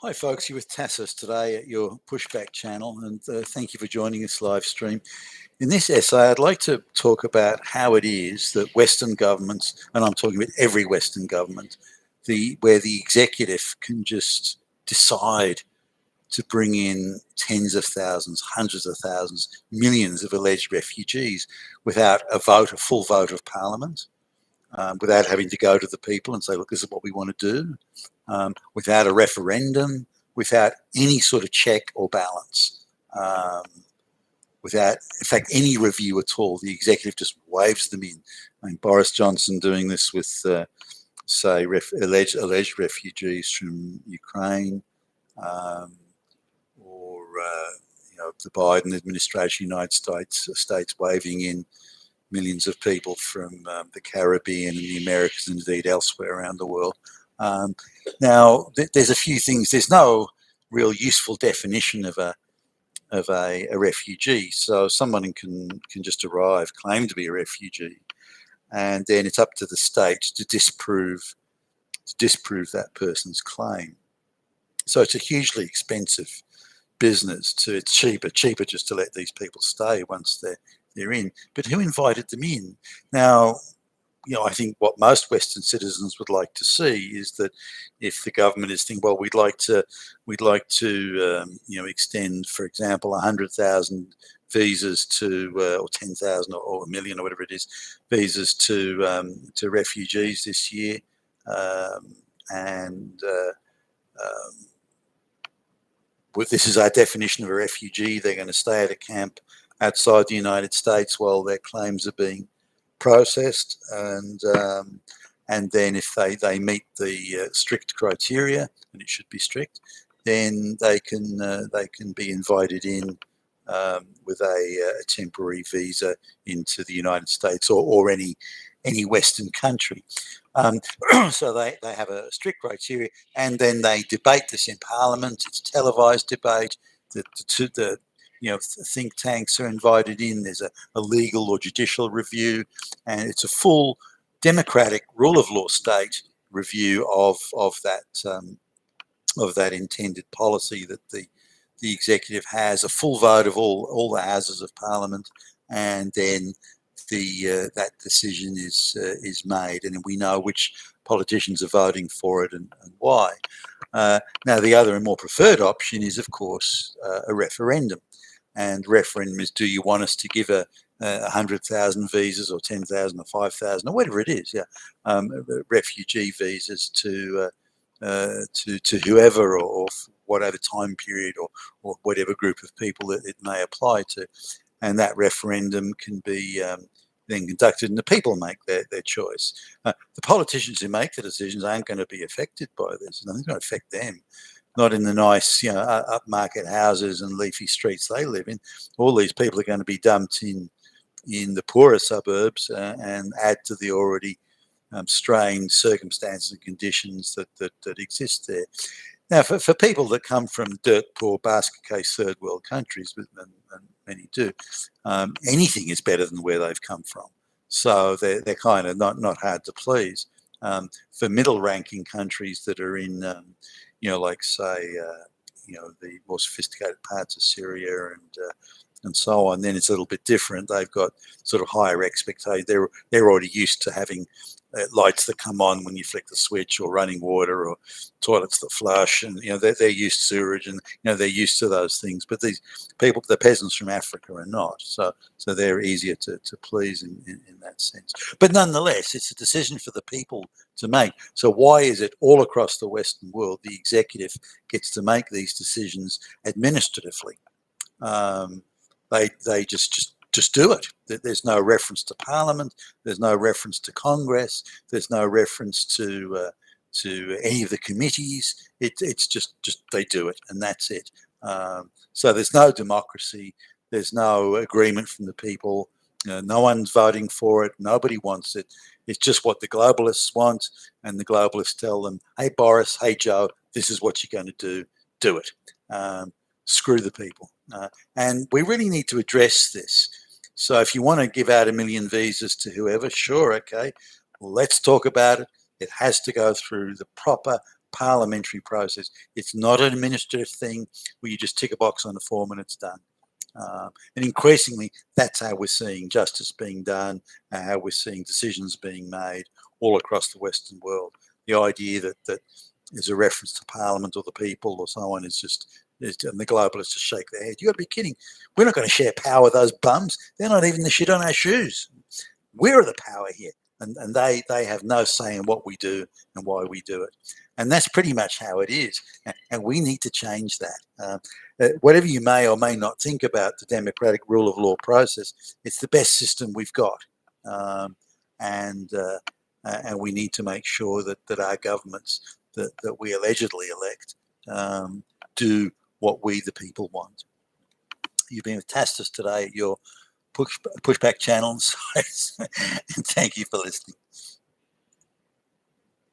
Hi folks, you're with Tassos today at your Pushback channel, and thank you for joining this live stream. In this essay, I'd like to talk about how it is that Western governments, and I'm talking about every Western government, where the executive can just decide to bring in tens of thousands, hundreds of thousands, millions of alleged refugees without a full vote of parliament, without having to go to the people and say, look, this is what we want to do, without a referendum, without any sort of check or balance, without, in fact, any review at all. The executive just waves them in. I mean, Boris Johnson doing this with, say, alleged refugees from Ukraine, or the Biden administration, United States waving in millions of people from the Caribbean and the Americas and indeed elsewhere around the world. Now, there's a few things. There's no real useful definition of a refugee. So someone can just arrive, claim to be a refugee, and then it's up to the state to disprove that person's claim. So it's a hugely expensive business. It's cheaper just to let these people stay once they're in. But who invited them in? Now, I think what most Western citizens would like to see is that if the government is thinking, well, we'd like to extend, for example, 100,000 visas to, or 10,000 or a million or whatever it is, visas to refugees this year, this is our definition of a refugee. They're going to stay at a camp outside the United States while their claims are being processed, and then if they meet the strict criteria, and it should be strict, then they can be invited in with a temporary visa into the United States or any Western country. So they have a strict criteria, and then they debate this in Parliament. It's a televised debate. The think tanks are invited in. There's a legal or judicial review, and it's a full democratic rule of law state review of that intended policy that the executive has, a full vote of all the houses of Parliament, and then that decision is made, and we know which politicians are voting for it and why. Now, the other and more preferred option is, of course, a referendum. And referendum is, do you want us to give 100,000 visas or 10,000 or 5,000 or whatever it is, refugee visas to whoever or whatever time period or whatever group of people that it may apply to. And that referendum can be then conducted, and the people make their choice. The politicians who make the decisions aren't going to be affected by this. Nothing's going to affect them. Not in the nice, upmarket houses and leafy streets they live in. All these people are going to be dumped in the poorer suburbs and add to the already strained circumstances and conditions that exist there. Now, for people that come from dirt poor basket case third world countries, and many do, anything is better than where they've come from. So they're kind of not hard to please. For middle ranking countries that are in like say, the more sophisticated parts of Syria and so on, then it's a little bit different. They've got sort of higher expectations. They're already used to having lights that come on when you flick the switch, or running water, or toilets that flush, and they're used to sewerage, and they're used to those things. But these people, the peasants from Africa, are not. So they're easier to please in that sense. But nonetheless, it's a decision for the people to make. So why is it all across the Western world the executive gets to make these decisions administratively? They just do it. There's no reference to Parliament. There's no reference to Congress. There's no reference to any of the committees. It's just they do it, and that's it. So there's no democracy. There's no agreement from the people. No one's voting for it. Nobody wants it. It's just what the globalists want, and the globalists tell them, "Hey Boris, hey Joe, this is what you're going to do. Do it." Screw the people. And we really need to address this. So if you want to give out 1 million visas to whoever, sure, okay, let's talk about it. It has to go through the proper parliamentary process. It's not an administrative thing where you just tick a box on the form and it's done. And increasingly, that's how we're seeing justice being done, how we're seeing decisions being made all across the Western world. The idea that is a reference to Parliament or the people or so on is just, and the globalists just shake their head. You got to be kidding. We're not going to share power with those bums. They're not even the shit on our shoes. We're the power here. And they have no say in what we do and why we do it. And that's pretty much how it is. And we need to change that. Whatever you may or may not think about the democratic rule of law process, it's the best system we've got. And we need to make sure that our governments that we allegedly elect do what we, the people, want. You've been with Tastis today at your pushback channels. And thank you for listening.